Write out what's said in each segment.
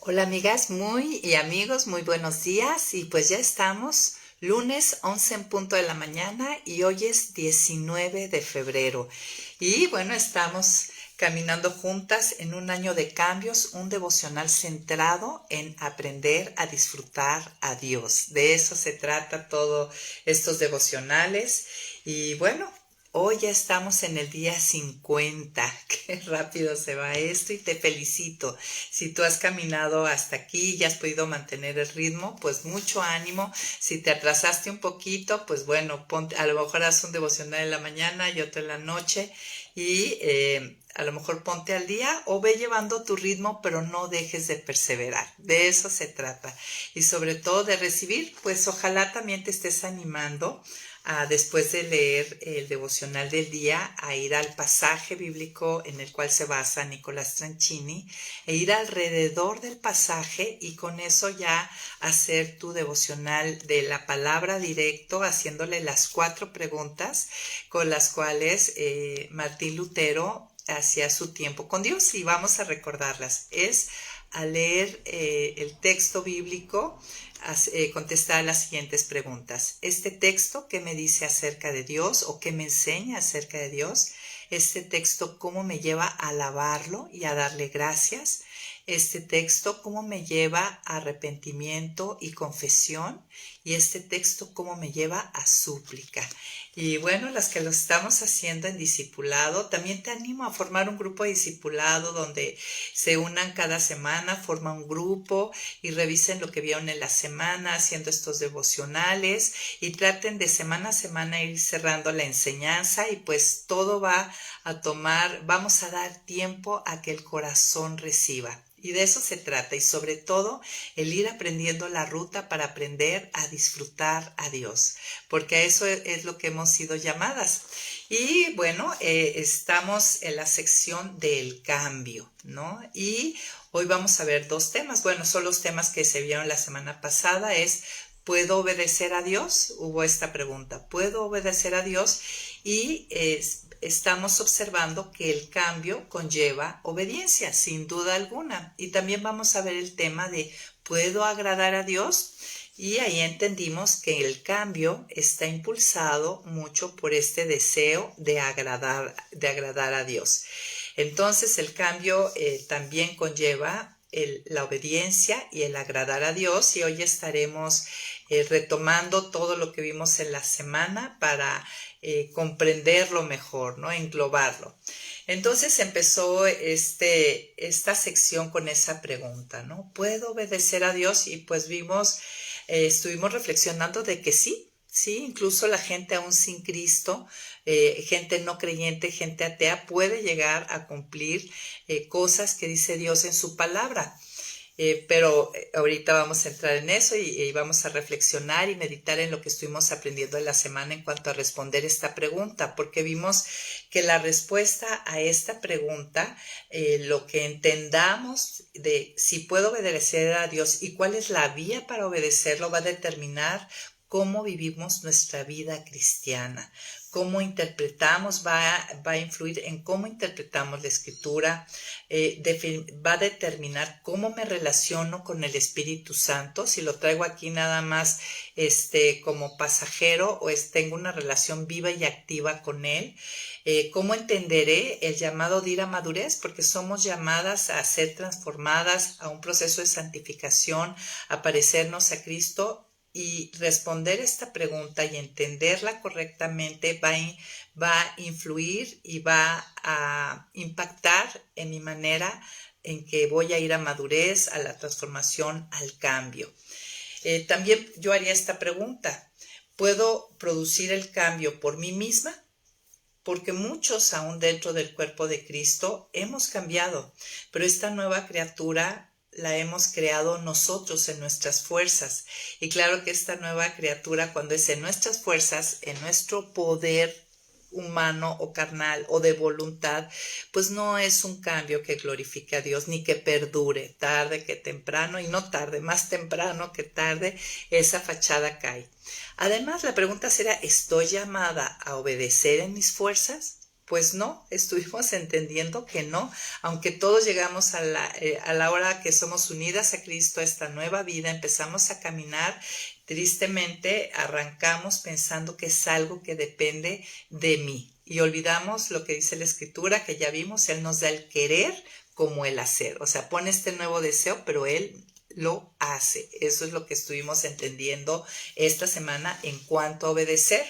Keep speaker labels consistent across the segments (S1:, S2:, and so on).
S1: Hola amigas muy y amigos, muy buenos días y pues ya estamos lunes 11 en punto de la mañana y hoy es 19 de febrero y bueno, estamos caminando juntas en un año de cambios, un devocional centrado en aprender a disfrutar a Dios. De eso se trata todos estos devocionales y bueno, hoy ya estamos en el día 50. Qué rápido se va esto y te felicito. Si tú has caminado hasta aquí y has podido mantener el ritmo, pues mucho ánimo. Si te atrasaste un poquito, pues bueno, ponte, a lo mejor haz un devocional en la mañana y otro en la noche y a lo mejor ponte al día o ve llevando tu ritmo, pero no dejes de perseverar. De eso se trata. Y sobre todo de recibir, pues ojalá también te estés animando después de leer el devocional del día, a ir al pasaje bíblico en el cual se basa Nicolás Tranchini e ir alrededor del pasaje y con eso ya hacer tu devocional de la palabra directo, haciéndole las 4 preguntas con las cuales Martín Lutero hacía su tiempo con Dios y vamos a recordarlas. Es a leer el texto bíblico, contestar las siguientes preguntas. ¿Este texto qué me dice acerca de Dios o qué me enseña acerca de Dios? ¿Este texto cómo me lleva a alabarlo y a darle gracias? ¿Este texto cómo me lleva a arrepentimiento y confesión? Y este texto cómo me lleva a súplica. Y bueno, las que lo estamos haciendo en discipulado, también te animo a formar un grupo de discipulado donde se unan cada semana, forman un grupo y revisen lo que vieron en la semana haciendo estos devocionales y traten de semana a semana ir cerrando la enseñanza y pues todo va a tomar, vamos a dar tiempo a que el corazón reciba. Y de eso se trata y sobre todo el ir aprendiendo la ruta para aprender a disfrutar a Dios, porque a eso es lo que hemos sido llamadas. Y bueno, estamos en la sección del cambio, ¿no? Y hoy vamos a ver 2 temas. Bueno, son los temas que se vieron la semana pasada. ¿Puedo obedecer a Dios? Hubo esta pregunta. ¿Puedo obedecer a Dios? Y estamos observando que el cambio conlleva obediencia, sin duda alguna. Y también vamos a ver el tema de ¿puedo agradar a Dios? Y ahí entendimos que el cambio está impulsado mucho por este deseo de agradar a Dios. Entonces el cambio también conlleva la obediencia y el agradar a Dios y hoy estaremos retomando todo lo que vimos en la semana para comprenderlo mejor, ¿no? Englobarlo. Entonces empezó esta sección con esa pregunta, ¿no? ¿Puedo obedecer a Dios? Y pues estuvimos reflexionando de que sí, sí, incluso la gente aún sin Cristo, gente no creyente, gente atea, puede llegar a cumplir cosas que dice Dios en su palabra. Pero ahorita vamos a entrar en eso y vamos a reflexionar y meditar en lo que estuvimos aprendiendo en la semana en cuanto a responder esta pregunta, porque vimos que la respuesta a esta pregunta, lo que entendamos de si puedo obedecer a Dios y cuál es la vía para obedecerlo, va a determinar cómo vivimos nuestra vida cristiana. Cómo interpretamos va a influir en cómo interpretamos la escritura, va a determinar cómo me relaciono con el Espíritu Santo, si lo traigo aquí nada más como pasajero o tengo una relación viva y activa con él. ¿Cómo entenderé el llamado de ir a madurez? Porque somos llamadas a ser transformadas a un proceso de santificación, a parecernos a Cristo. Y responder esta pregunta y entenderla correctamente va a influir y va a impactar en mi manera en que voy a ir a madurez, a la transformación, al cambio. También yo haría esta pregunta. ¿Puedo producir el cambio por mí misma? Porque muchos aún dentro del cuerpo de Cristo hemos cambiado, pero esta nueva criatura la hemos creado nosotros en nuestras fuerzas. Y claro que esta nueva criatura, cuando es en nuestras fuerzas, en nuestro poder humano o carnal o de voluntad, pues no es un cambio que glorifique a Dios ni que perdure, tarde que temprano, y no tarde, más temprano que tarde, esa fachada cae. Además, la pregunta será, ¿estoy llamada a obedecer en mis fuerzas? Pues no, estuvimos entendiendo que no, aunque todos llegamos a la hora que somos unidas a Cristo, a esta nueva vida, empezamos a caminar, tristemente arrancamos pensando que es algo que depende de mí y olvidamos lo que dice la Escritura, que ya vimos, Él nos da el querer como el hacer, o sea, pone este nuevo deseo, pero Él lo hace. Eso es lo que estuvimos entendiendo esta semana en cuanto a obedecer.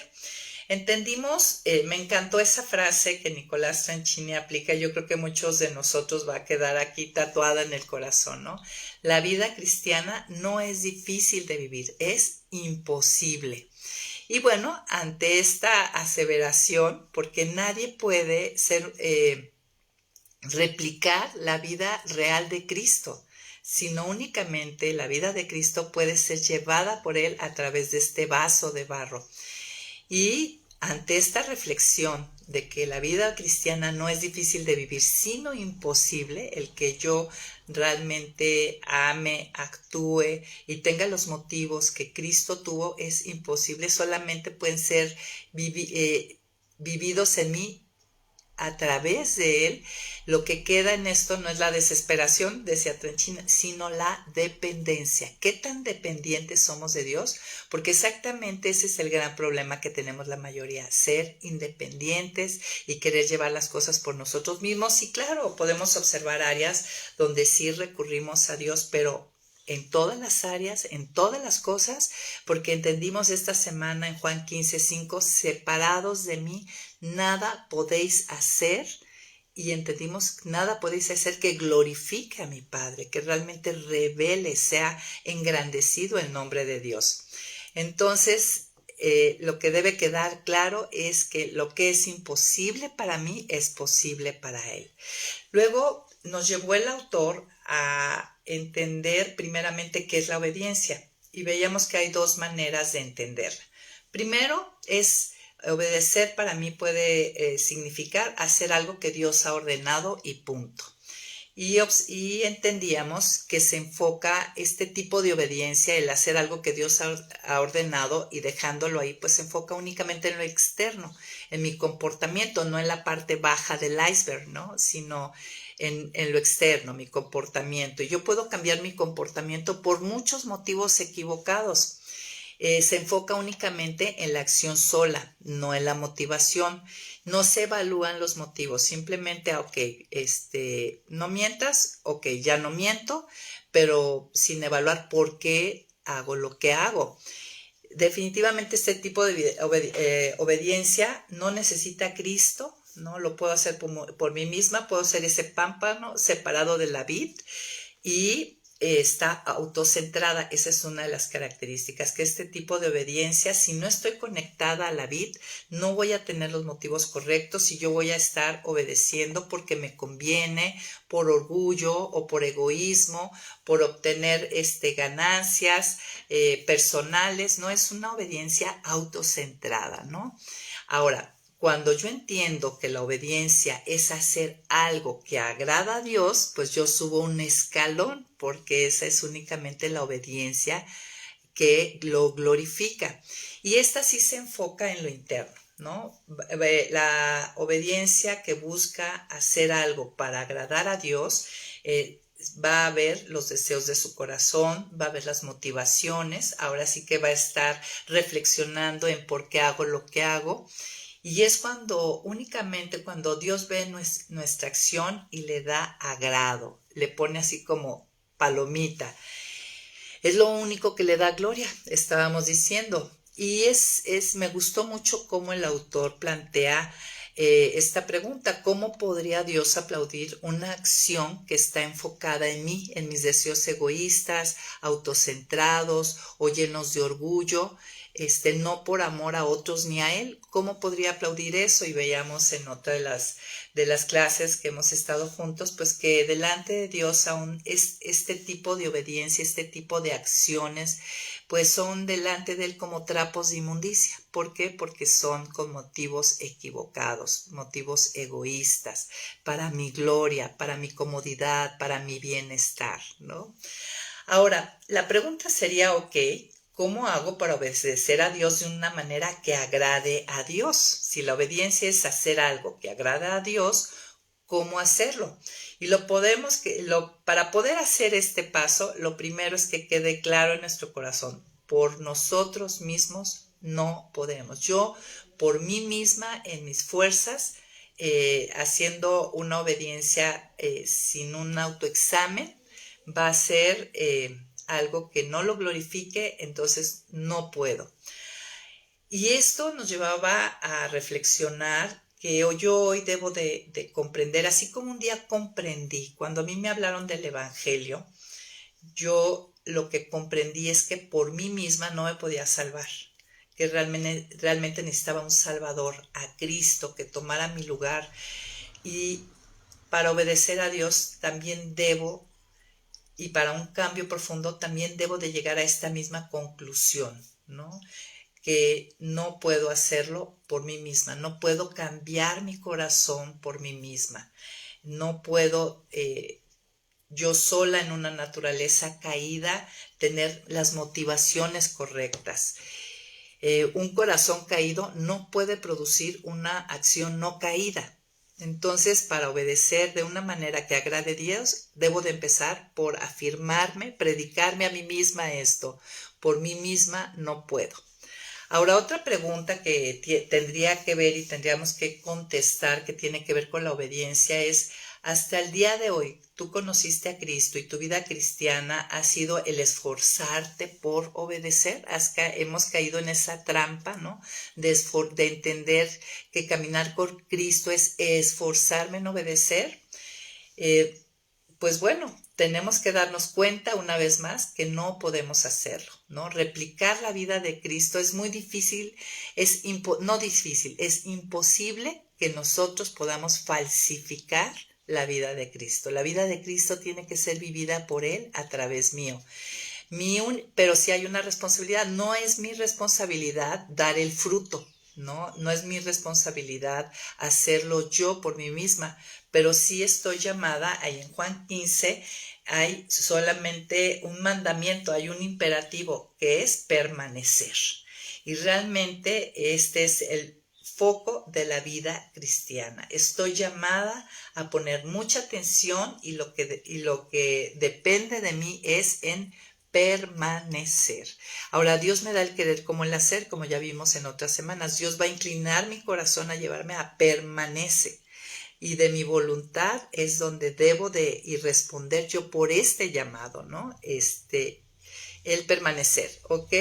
S1: Entendimos, me encantó esa frase que Nicolás Tranchini aplica, yo creo que muchos de nosotros va a quedar aquí tatuada en el corazón, ¿no? La vida cristiana no es difícil de vivir, es imposible. Y bueno, ante esta aseveración, porque nadie puede replicar la vida real de Cristo, sino únicamente la vida de Cristo puede ser llevada por Él a través de este vaso de barro. Y ante esta reflexión de que la vida cristiana no es difícil de vivir, sino imposible, el que yo realmente ame, actúe y tenga los motivos que Cristo tuvo, es imposible, solamente pueden ser vividos en mí a través de Él. Lo que queda en esto no es la desesperación, decía Tranchina, sino la dependencia. ¿Qué tan dependientes somos de Dios? Porque exactamente ese es el gran problema que tenemos la mayoría, ser independientes y querer llevar las cosas por nosotros mismos. Y claro, podemos observar áreas donde sí recurrimos a Dios, pero en todas las áreas, en todas las cosas, porque entendimos esta semana en Juan 15:5, separados de mí, nada podéis hacer, y entendimos, nada podéis hacer que glorifique a mi Padre, que realmente revele, sea engrandecido el nombre de Dios. Entonces, lo que debe quedar claro es que lo que es imposible para mí es posible para Él. Luego nos llevó el autor a entender primeramente qué es la obediencia y veíamos que hay dos maneras de entenderla. Primero es obedecer, para mí puede significar hacer algo que Dios ha ordenado y punto. Y entendíamos que se enfoca este tipo de obediencia, el hacer algo que Dios ha ordenado y dejándolo ahí, pues se enfoca únicamente en lo externo, en mi comportamiento, no en la parte baja del iceberg, ¿no? Sino en lo externo, mi comportamiento. Y yo puedo cambiar mi comportamiento por muchos motivos equivocados. Se enfoca únicamente en la acción sola, no en la motivación. No se evalúan los motivos, simplemente, ok, no mientas, ok, ya no miento, pero sin evaluar por qué hago lo que hago. Definitivamente este tipo de obediencia no necesita a Cristo, ¿no? Lo puedo hacer por mí misma, puedo ser ese pámpano separado de la vid y está autocentrada. Esa es una de las características, que este tipo de obediencia, si no estoy conectada a la vid, no voy a tener los motivos correctos y yo voy a estar obedeciendo porque me conviene, por orgullo o por egoísmo, por obtener ganancias personales. No es una obediencia autocentrada, ¿no? Ahora, cuando yo entiendo que la obediencia es hacer algo que agrada a Dios, pues yo subo un escalón, porque esa es únicamente la obediencia que lo glorifica. Y esta sí se enfoca en lo interno, ¿no? La obediencia que busca hacer algo para agradar a Dios, va a ver los deseos de su corazón, va a ver las motivaciones, ahora sí que va a estar reflexionando en por qué hago lo que hago. Y es únicamente cuando Dios ve nuestra acción y le da agrado, le pone así como palomita. Es lo único que le da gloria, estábamos diciendo. Y me gustó mucho cómo el autor plantea esta pregunta: ¿cómo podría Dios aplaudir una acción que está enfocada en mí, en mis deseos egoístas, autocentrados o llenos de orgullo? No por amor a otros ni a Él. ¿Cómo podría aplaudir eso? Y veíamos en otra de las clases que hemos estado juntos, pues que delante de Dios aún este tipo de obediencia, este tipo de acciones, pues son delante de Él como trapos de inmundicia. ¿Por qué? Porque son con motivos equivocados, motivos egoístas, para mi gloria, para mi comodidad, para mi bienestar, ¿no? Ahora, la pregunta sería, ok, ¿cómo hago para obedecer a Dios de una manera que agrade a Dios? Si la obediencia es hacer algo que agrada a Dios, ¿cómo hacerlo? Y para poder hacer este paso, lo primero es que quede claro en nuestro corazón, por nosotros mismos no podemos. Yo, por mí misma, en mis fuerzas, haciendo una obediencia sin un autoexamen, va a ser algo que no lo glorifique, entonces no puedo. Y esto nos llevaba a reflexionar que yo hoy debo de comprender, así como un día comprendí, cuando a mí me hablaron del Evangelio, yo lo que comprendí es que por mí misma no me podía salvar, que realmente necesitaba un Salvador, a Cristo, que tomara mi lugar. Y para obedecer a Dios también debo, y para un cambio profundo también debo de llegar a esta misma conclusión, ¿no? Que no puedo hacerlo por mí misma, no puedo cambiar mi corazón por mí misma, no puedo yo sola en una naturaleza caída tener las motivaciones correctas. Un corazón caído no puede producir una acción no caída. Entonces, para obedecer de una manera que agrade a Dios, debo de empezar por afirmarme, predicarme a mí misma esto. Por mí misma no puedo. Ahora, otra pregunta que tendría que ver y tendríamos que contestar, que tiene que ver con la obediencia, es, hasta el día de hoy, tú conociste a Cristo y tu vida cristiana ha sido el esforzarte por obedecer. Hemos caído en esa trampa, ¿no? De entender que caminar con Cristo es esforzarme en obedecer. Pues bueno, tenemos que darnos cuenta una vez más que no podemos hacerlo, ¿no? Replicar la vida de Cristo es muy difícil, es imposible que nosotros podamos falsificar la vida de Cristo. La vida de Cristo tiene que ser vivida por Él a través mío. Pero si hay una responsabilidad, no es mi responsabilidad dar el fruto, ¿no? No es mi responsabilidad hacerlo yo por mí misma, pero sí estoy llamada, ahí en Juan 15 hay solamente un mandamiento, hay un imperativo que es permanecer. Y realmente este es el foco de la vida cristiana. Estoy llamada a poner mucha atención y lo que depende de mí es en permanecer. Ahora, Dios me da el querer como el hacer, como ya vimos en otras semanas. Dios va a inclinar mi corazón a llevarme a permanece. Y de mi voluntad es donde debo de ir responder yo por este llamado, ¿no? El permanecer, ¿ok?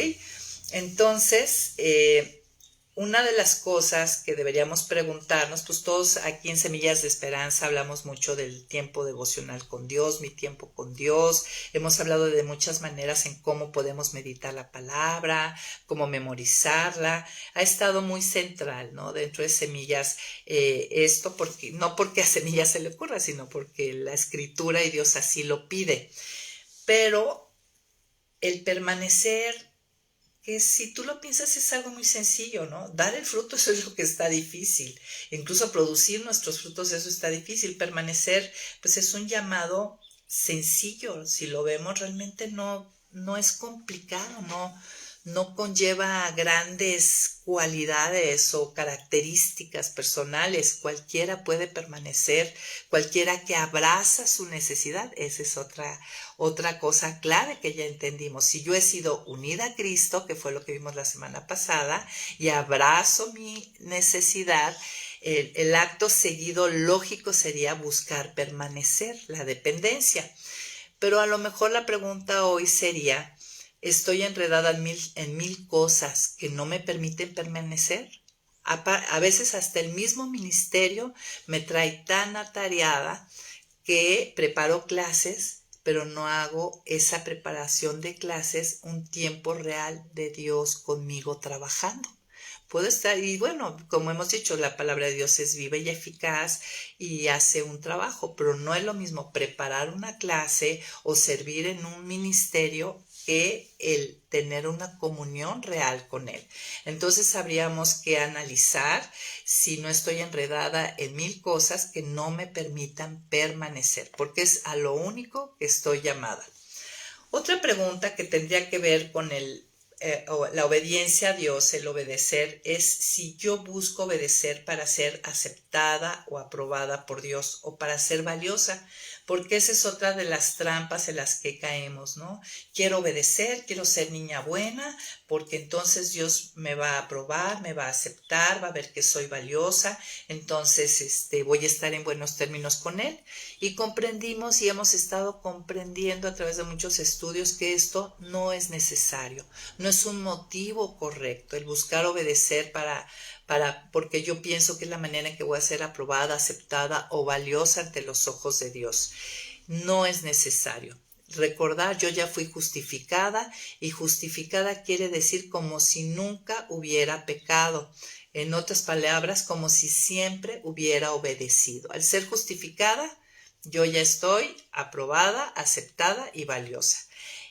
S1: Entonces, una de las cosas que deberíamos preguntarnos, pues todos aquí en Semillas de Esperanza hablamos mucho del tiempo devocional con Dios, mi tiempo con Dios, hemos hablado de muchas maneras en cómo podemos meditar la palabra, cómo memorizarla, ha estado muy central, ¿no? Dentro de Semillas, esto no porque a Semillas se le ocurra, sino porque la Escritura y Dios así lo pide, pero el permanecer, que si tú lo piensas es algo muy sencillo, ¿no? Dar el fruto, eso es lo que está difícil. Incluso producir nuestros frutos, eso está difícil. Permanecer, pues es un llamado sencillo. Si lo vemos, realmente no es complicado, no conlleva grandes cualidades o características personales. Cualquiera puede permanecer, cualquiera que abraza su necesidad. Esa es otra cosa clave que ya entendimos. Si yo he sido unida a Cristo, que fue lo que vimos la semana pasada, y abrazo mi necesidad, el acto seguido lógico sería buscar permanecer, la dependencia. Pero a lo mejor la pregunta hoy sería, ¿estoy enredada en mil cosas que no me permiten permanecer? A veces hasta el mismo ministerio me trae tan atareada que preparo clases, pero no hago esa preparación de clases un tiempo real de Dios conmigo trabajando. Puedo estar, y bueno, como hemos dicho, la palabra de Dios es viva y eficaz y hace un trabajo, pero no es lo mismo preparar una clase o servir en un ministerio que el tener una comunión real con Él. Entonces habríamos que analizar si no estoy enredada en mil cosas que no me permitan permanecer, porque es a lo único que estoy llamada. Otra pregunta que tendría que ver con el o la obediencia a Dios, el obedecer, es si yo busco obedecer para ser aceptada o aprobada por Dios o para ser valiosa, porque esa es otra de las trampas en las que caemos, ¿no? Quiero obedecer, quiero ser niña buena, porque entonces Dios me va a aprobar, me va a aceptar, va a ver que soy valiosa, entonces voy a estar en buenos términos con Él. Y comprendimos y hemos estado comprendiendo a través de muchos estudios que esto no es necesario, no es un motivo correcto el buscar obedecer porque yo pienso que es la manera en que voy a ser aprobada, aceptada o valiosa ante los ojos de Dios. No es necesario. Recordar, yo ya fui justificada, y justificada quiere decir como si nunca hubiera pecado. En otras palabras, como si siempre hubiera obedecido. Al ser justificada, yo ya estoy aprobada, aceptada y valiosa.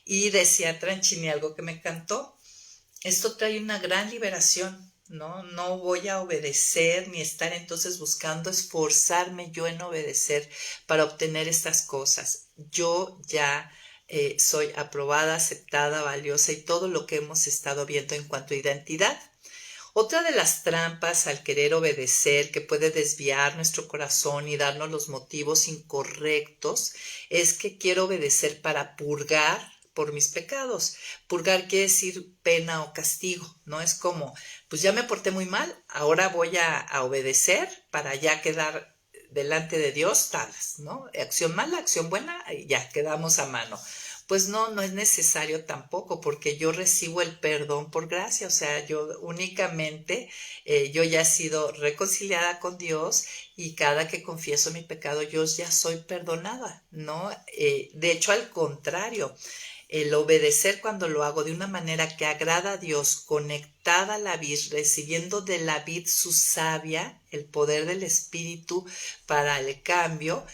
S1: Y decía Tranchini algo que me encantó. Esto trae una gran liberación, ¿no? No voy a obedecer ni estar entonces buscando esforzarme yo en obedecer para obtener estas cosas. Yo ya soy aprobada, aceptada, valiosa y todo lo que hemos estado viendo en cuanto a identidad. Otra de las trampas al querer obedecer que puede desviar nuestro corazón y darnos los motivos incorrectos es que quiero obedecer para purgar por mis pecados. Purgar quiere decir pena o castigo, ¿no? Es como, pues ya me porté muy mal, ahora voy a obedecer para ya quedar delante de Dios talas, ¿no? Acción mala, acción buena, ya quedamos a mano. Pues no, no es necesario tampoco, porque yo recibo el perdón por gracia, o sea, yo únicamente, yo ya he sido reconciliada con Dios y cada que confieso mi pecado, yo ya soy perdonada, ¿no? De hecho, al contrario, el obedecer cuando lo hago de una manera que agrada a Dios, conectada a la vid, recibiendo de la vid su savia, el poder del Espíritu para el cambio,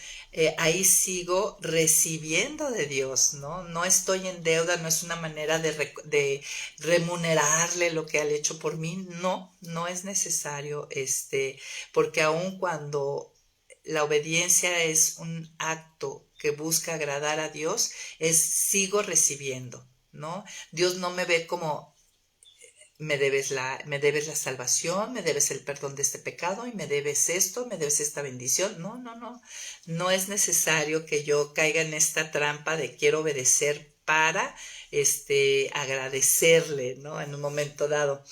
S1: ahí sigo recibiendo de Dios, ¿no? No estoy en deuda, no es una manera de remunerarle lo que ha hecho por mí, no, no es necesario, porque aun cuando la obediencia es un acto que busca agradar a Dios, sigo recibiendo, ¿no? Dios no me ve como me debes la salvación, me debes el perdón de este pecado y me debes esto, me debes esta bendición. No, no, no. No es necesario que yo caiga en esta trampa de quiero obedecer para agradecerle, ¿no? En un momento dado.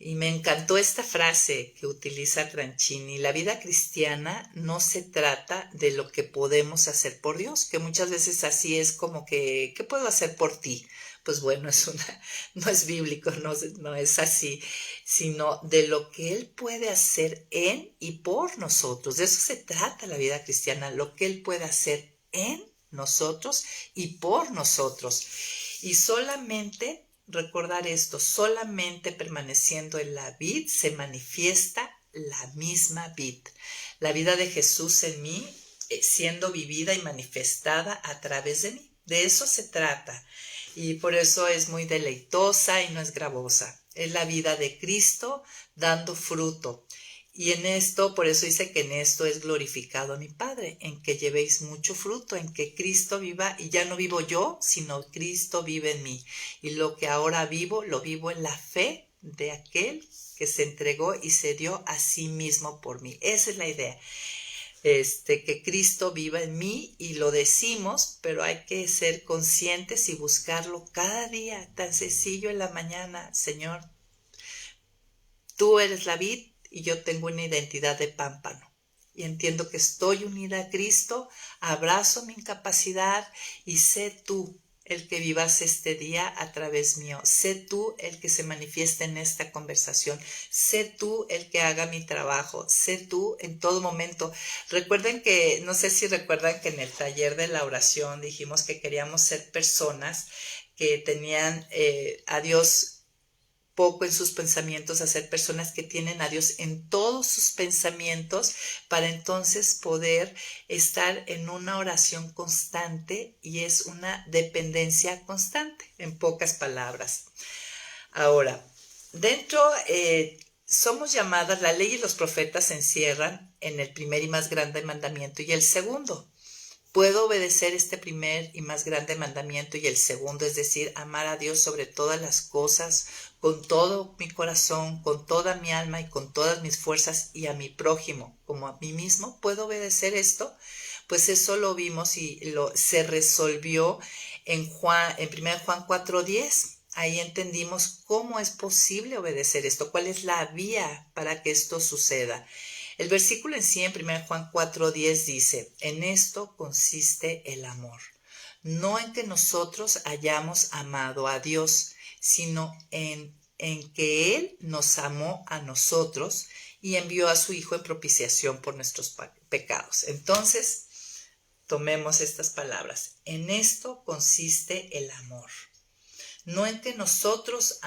S1: Y me encantó esta frase que utiliza Tranchini: la vida cristiana no se trata de lo que podemos hacer por Dios, que muchas veces así es como que, ¿qué puedo hacer por ti? Pues bueno, no es bíblico, no es así, sino de lo que Él puede hacer en y por nosotros. De eso se trata la vida cristiana, lo que Él puede hacer en nosotros y por nosotros. Y solamente recordar esto, solamente permaneciendo en la vid se manifiesta la misma vid. La vida de Jesús en mí siendo vivida y manifestada a través de mí. De eso se trata. Y por eso es muy deleitosa y no es gravosa. Es la vida de Cristo dando fruto. Y en esto, por eso dice que en esto es glorificado mi Padre, en que llevéis mucho fruto, en que Cristo viva, y ya no vivo yo, sino Cristo vive en mí. Y lo que ahora vivo, lo vivo en la fe de aquel que se entregó y se dio a sí mismo por mí. Esa es la idea. Que Cristo viva en mí, y lo decimos, pero hay que ser conscientes y buscarlo cada día, tan sencillo en la mañana. Señor, tú eres la vid y yo tengo una identidad de pámpano. Y entiendo que estoy unida a Cristo, abrazo mi incapacidad y sé tú el que vivas este día a través mío. Sé tú el que se manifieste en esta conversación. Sé tú el que haga mi trabajo. Sé tú en todo momento. Recuerden que, no sé si recuerdan que en el taller de la oración dijimos que queríamos ser personas que tenían a Dios poco en sus pensamientos, a ser personas que tienen a Dios en todos sus pensamientos, para entonces poder estar en una oración constante, y es una dependencia constante, en pocas palabras. Ahora, dentro somos llamadas, la ley y los profetas se encierran en el primer y más grande mandamiento y el segundo. Puedo obedecer este primer y más grande mandamiento y el segundo, es decir, amar a Dios sobre todas las cosas, con todo mi corazón, con toda mi alma y con todas mis fuerzas, y a mi prójimo como a mí mismo. ¿Puedo obedecer esto? Pues eso lo vimos y se resolvió en 1 Juan 4:10. Ahí entendimos cómo es posible obedecer esto, cuál es la vía para que esto suceda. El versículo en sí, en 1 Juan 4:10 dice, en esto consiste el amor, no en que nosotros hayamos amado a Dios, sino en que Él nos amó a nosotros y envió a su Hijo en propiciación por nuestros pecados. Entonces, tomemos estas palabras. En esto consiste el amor, no en que nosotros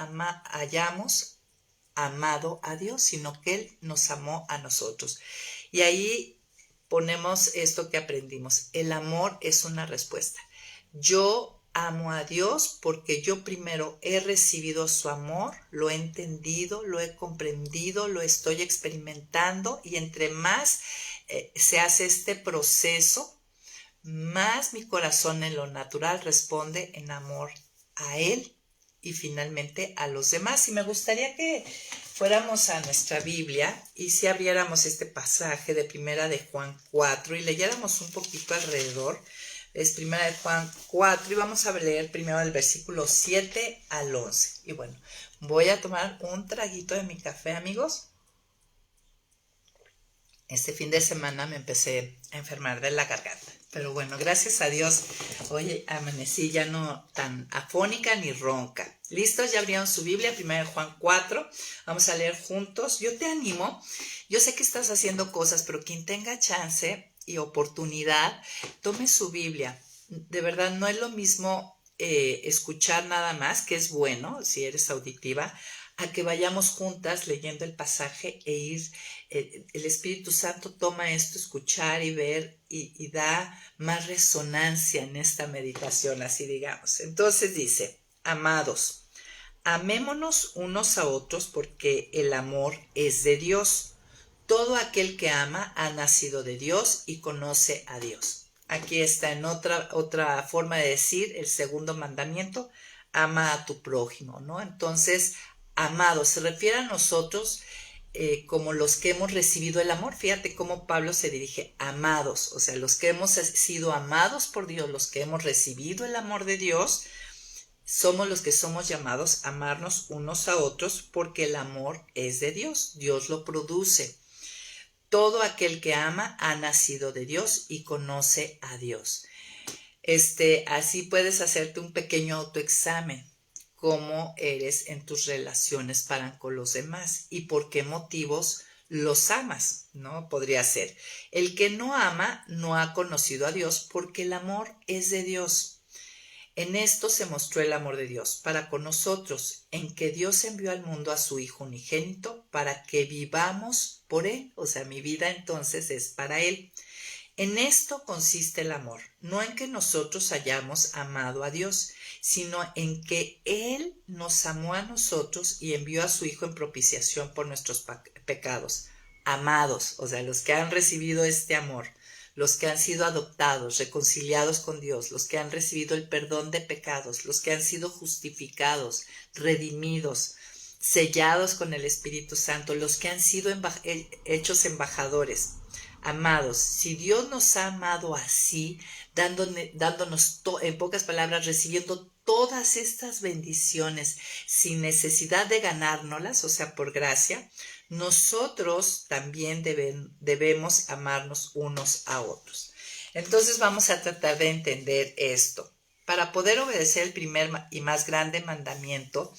S1: hayamos amado a Dios, sino que Él nos amó a nosotros. Y ahí ponemos esto que aprendimos. El amor es una respuesta. Yo amo a Dios porque yo primero he recibido su amor, lo he entendido, lo he comprendido, lo estoy experimentando, y entre más se hace este proceso, más mi corazón en lo natural responde en amor a Él y finalmente a los demás. Y me gustaría que fuéramos a nuestra Biblia y si abriéramos este pasaje de 1 Juan 4 y leyéramos un poquito alrededor. Es 1 Juan 4 y vamos a leer primero el versículo 7 al 11. Y bueno, voy a tomar un traguito de mi café, amigos. Este fin de semana me empecé a enfermar de la garganta. Pero bueno, gracias a Dios, hoy amanecí ya no tan afónica ni ronca. ¿Listos? Ya abrieron su Biblia, 1 Juan 4. Vamos a leer juntos. Yo te animo. Yo sé que estás haciendo cosas, pero quien tenga chance y oportunidad, tome su Biblia. De verdad, no es lo mismo escuchar nada más, que es bueno si eres auditiva, a que vayamos juntas leyendo el pasaje e ir, el Espíritu Santo toma esto, escuchar y ver y da más resonancia en esta meditación, así digamos. Entonces dice, amados, amémonos unos a otros porque el amor es de Dios. Todo aquel que ama ha nacido de Dios y conoce a Dios. Aquí está en otra forma de decir el segundo mandamiento, ama a tu prójimo, ¿no? Entonces, amados, se refiere a nosotros como los que hemos recibido el amor. Fíjate cómo Pablo se dirige, amados, o sea, los que hemos sido amados por Dios, los que hemos recibido el amor de Dios, somos los que somos llamados a amarnos unos a otros porque el amor es de Dios, Dios lo produce. Todo aquel que ama ha nacido de Dios y conoce a Dios. Así puedes hacerte un pequeño autoexamen. Cómo eres en tus relaciones para con los demás y por qué motivos los amas, ¿no? Podría ser. El que no ama no ha conocido a Dios porque el amor es de Dios. En esto se mostró el amor de Dios para con nosotros, en que Dios envió al mundo a su Hijo unigénito para que vivamos por Él. O sea, mi vida entonces es para Él. En esto consiste el amor, no en que nosotros hayamos amado a Dios, sino en que Él nos amó a nosotros y envió a su Hijo en propiciación por nuestros pecados. Amados, o sea, los que han recibido este amor, los que han sido adoptados, reconciliados con Dios, los que han recibido el perdón de pecados, los que han sido justificados, redimidos, sellados con el Espíritu Santo, los que han sido hechos embajadores. Amados, si Dios nos ha amado así, dándonos, en pocas palabras, recibiendo todas estas bendiciones sin necesidad de ganárnoslas, o sea, por gracia, nosotros también debemos amarnos unos a otros. Entonces vamos a tratar de entender esto. Para poder obedecer el primer y más grande mandamiento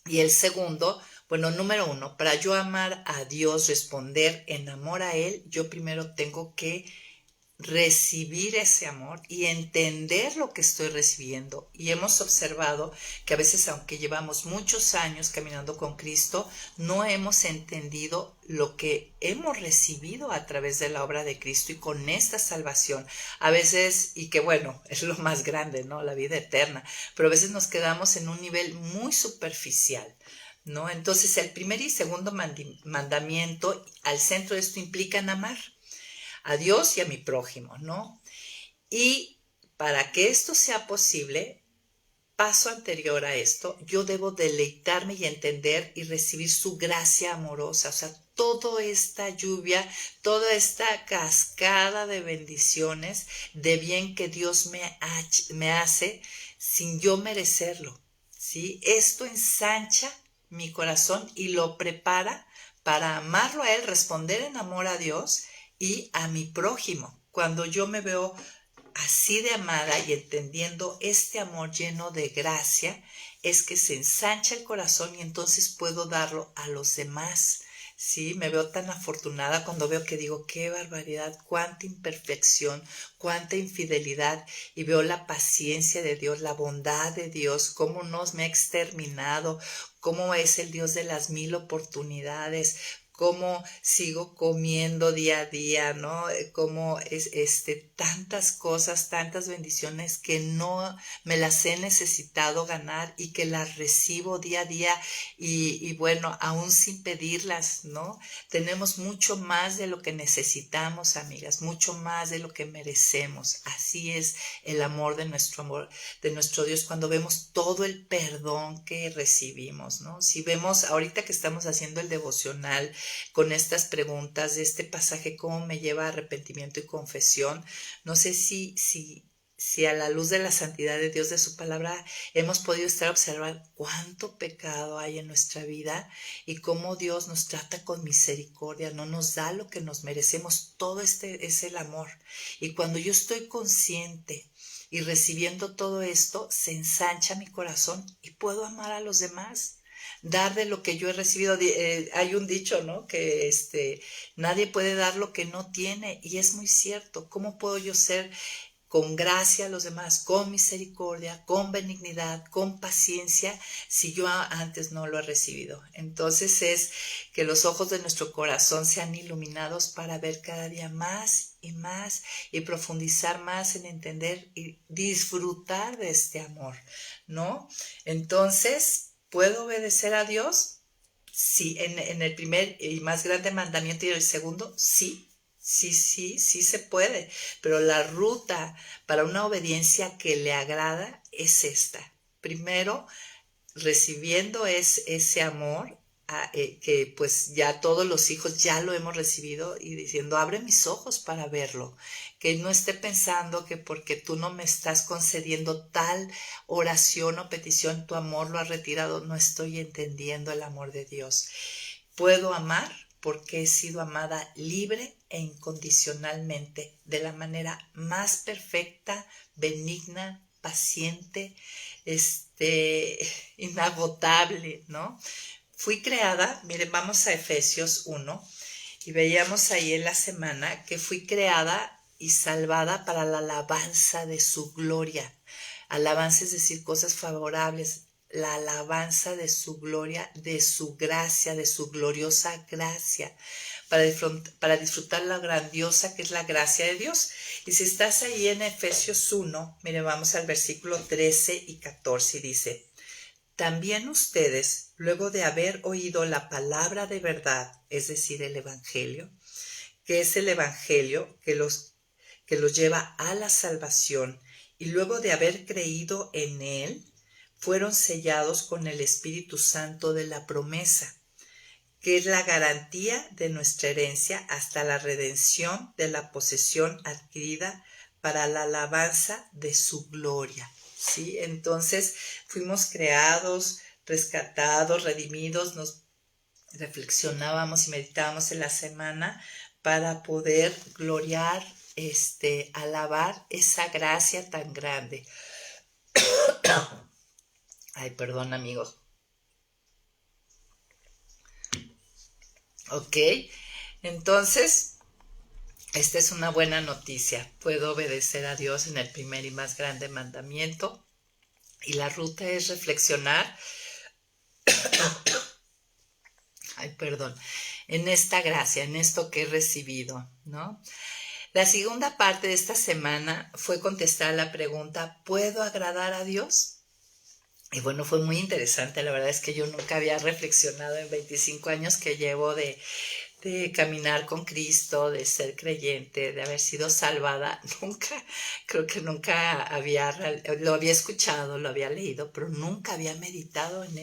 S1: y el segundo, bueno, número 1, para yo amar a Dios, responder en amor a Él, yo primero tengo que recibir ese amor y entender lo que estoy recibiendo. Y hemos observado que a veces, aunque llevamos muchos años caminando con Cristo, no hemos entendido lo que hemos recibido a través de la obra de Cristo y con esta salvación. A veces, y que bueno, es lo más grande, ¿no? La vida eterna, pero a veces nos quedamos en un nivel muy superficial, ¿no? Entonces, el primer y segundo mandamiento, al centro de esto, implican amar a Dios y a mi prójimo, ¿no? Y para que esto sea posible, paso anterior a esto, yo debo deleitarme y entender y recibir su gracia amorosa, o sea, toda esta lluvia, toda esta cascada de bendiciones, de bien que Dios me hace sin yo merecerlo, ¿sí? Esto ensancha mi corazón y lo prepara para amarlo a Él, responder en amor a Dios y a mi prójimo. Cuando yo me veo así de amada y entendiendo este amor lleno de gracia, es que se ensancha el corazón y entonces puedo darlo a los demás. Sí, me veo tan afortunada cuando veo que digo, qué barbaridad, cuánta imperfección, cuánta infidelidad, y veo la paciencia de Dios, la bondad de Dios, cómo nos me ha exterminado, cómo es el Dios de las 1000 oportunidades, cómo sigo comiendo día a día, ¿no? Cómo es tantas cosas, tantas bendiciones que no me las he necesitado ganar y que las recibo día a día y bueno, aún sin pedirlas, ¿no? Tenemos mucho más de lo que necesitamos, amigas, mucho más de lo que merecemos. Así es el amor, de nuestro Dios, cuando vemos todo el perdón que recibimos, ¿no? Si vemos ahorita que estamos haciendo el devocional, con estas preguntas de este pasaje, cómo me lleva a arrepentimiento y confesión. No sé si a la luz de la santidad de Dios, de su palabra, hemos podido estar observando cuánto pecado hay en nuestra vida y cómo Dios nos trata con misericordia, no nos da lo que nos merecemos. Todo es el amor. Y cuando yo estoy consciente y recibiendo todo esto, se ensancha mi corazón y puedo amar a los demás. Dar de lo que yo he recibido. Hay un dicho, ¿no? Que nadie puede dar lo que no tiene, y es muy cierto. ¿Cómo puedo yo ser con gracia a los demás, con misericordia, con benignidad, con paciencia, si yo antes no lo he recibido? Entonces es que los ojos de nuestro corazón sean iluminados para ver cada día más y profundizar más en entender y disfrutar de este amor, ¿no? Entonces, ¿puedo obedecer a Dios? Sí, en el primer y más grande mandamiento y el segundo, sí. Sí se puede, pero la ruta para una obediencia que le agrada es esta. Primero, recibiendo ese amor, que pues ya todos los hijos ya lo hemos recibido, y diciendo, abre mis ojos para verlo, que no esté pensando que porque tú no me estás concediendo tal oración o petición, tu amor lo has retirado. No estoy entendiendo el amor de Dios. Puedo amar porque he sido amada libre e incondicionalmente, de la manera más perfecta, benigna, paciente, inagotable, ¿no? Fui creada, miren, vamos a Efesios 1, y veíamos ahí en la semana que fui creada y salvada para la alabanza de su gloria. Alabanza es decir, cosas favorables, la alabanza de su gloria, de su gracia, de su gloriosa gracia, para disfrutar la grandiosa que es la gracia de Dios. Y si estás ahí en Efesios 1, mire, vamos al versículo 13 y 14, y dice: también ustedes, luego de haber oído la palabra de verdad, es decir, el Evangelio, que es el Evangelio que los lleva a la salvación, y luego de haber creído en él, fueron sellados con el Espíritu Santo de la promesa, que es la garantía de nuestra herencia hasta la redención de la posesión adquirida para la alabanza de su gloria. ¿Sí? Entonces fuimos creados, rescatados, redimidos, nos reflexionábamos y meditábamos en la semana para poder gloriar, alabar esa gracia tan grande. Ay, perdón, amigos. Ok, entonces, esta es una buena noticia. Puedo obedecer a Dios en el primer y más grande mandamiento, y la ruta es reflexionar, ay, perdón, en esta gracia, en esto que he recibido, ¿no? La segunda parte de esta semana fue contestar la pregunta, ¿puedo agradar a Dios? Y bueno, fue muy interesante. La verdad es que yo nunca había reflexionado en 25 años que llevo de de caminar con Cristo, de ser creyente, de haber sido salvada, creo que nunca lo había escuchado, lo había leído, pero nunca había meditado en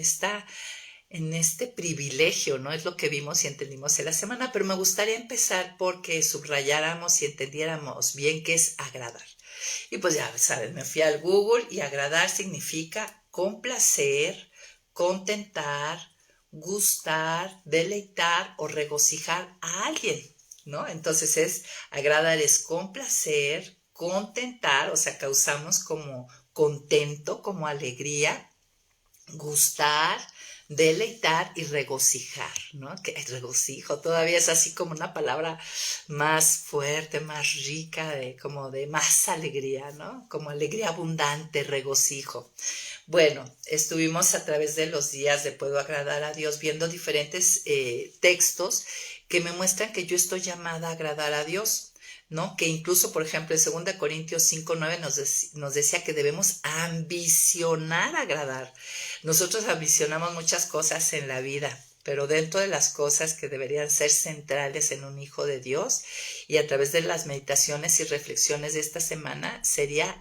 S1: este privilegio, ¿no? Es lo que vimos y entendimos en la semana, pero me gustaría empezar porque subrayáramos y entendiéramos bien qué es agradar. Y pues ya saben, me fui al Google y agradar significa complacer, contentar, gustar, deleitar o regocijar a alguien, ¿no? Entonces agradar es complacer, contentar, o sea, causamos como contento, como alegría, gustar, deleitar y regocijar, ¿no? Que el regocijo todavía es así como una palabra más fuerte, más rica, como de más alegría, ¿no? Como alegría abundante, regocijo. Bueno, estuvimos a través de los días de Puedo agradar a Dios viendo diferentes textos que me muestran que yo estoy llamada a agradar a Dios, ¿no? Que incluso, por ejemplo, en 2 Corintios 5:9 nos decía que debemos ambicionar agradar. Nosotros ambicionamos muchas cosas en la vida, pero dentro de las cosas que deberían ser centrales en un hijo de Dios, y a través de las meditaciones y reflexiones de esta semana,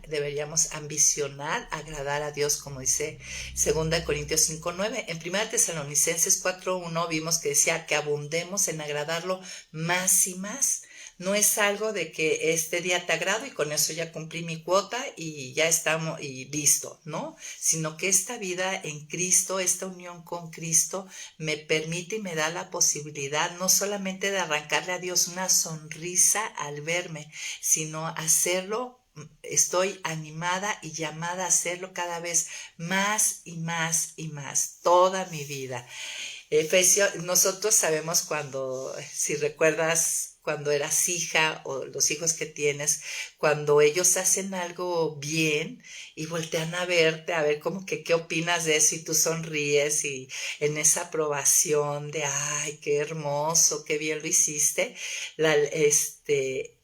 S1: deberíamos ambicionar agradar a Dios, como dice 2 Corintios 5:9. En 1 Tesalonicenses 4:1 vimos que decía que abundemos en agradarlo más y más. No es algo de que este día te agrado y con eso ya cumplí mi cuota y ya estamos y listo, ¿no? Sino que esta vida en Cristo, esta unión con Cristo me permite y me da la posibilidad no solamente de arrancarle a Dios una sonrisa al verme, sino hacerlo. Estoy animada y llamada a hacerlo cada vez más y más y más, toda mi vida. Nosotros sabemos si recuerdas cuando eras hija o los hijos que tienes, cuando ellos hacen algo bien y voltean a verte, a ver como que qué opinas de eso y tú sonríes y en esa aprobación de, ay, qué hermoso, qué bien lo hiciste,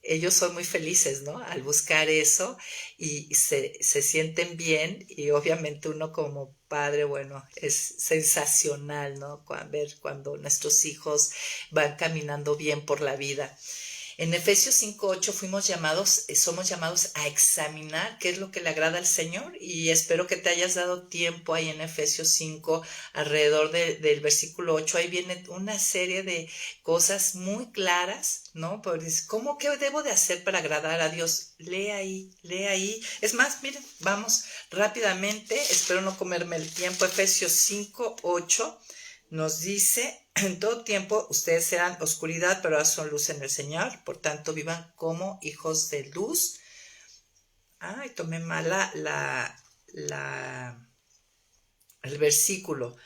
S1: ellos son muy felices, ¿no? Al buscar eso y se sienten bien y obviamente uno como padre, bueno, es sensacional, ¿no? Ver cuando nuestros hijos van caminando bien por la vida. En Efesios 5:8 somos llamados a examinar qué es lo que le agrada al Señor y espero que te hayas dado tiempo ahí en Efesios 5, alrededor del versículo 8, ahí viene una serie de cosas muy claras, ¿no? Pues, ¿cómo que debo de hacer para agradar a Dios? Lee ahí. Es más, miren, vamos rápidamente, espero no comerme el tiempo. Efesios 5:8 nos dice, en todo tiempo ustedes serán oscuridad, pero ahora son luz en el Señor, por tanto vivan como hijos de luz. Ay, tomé mala el versículo.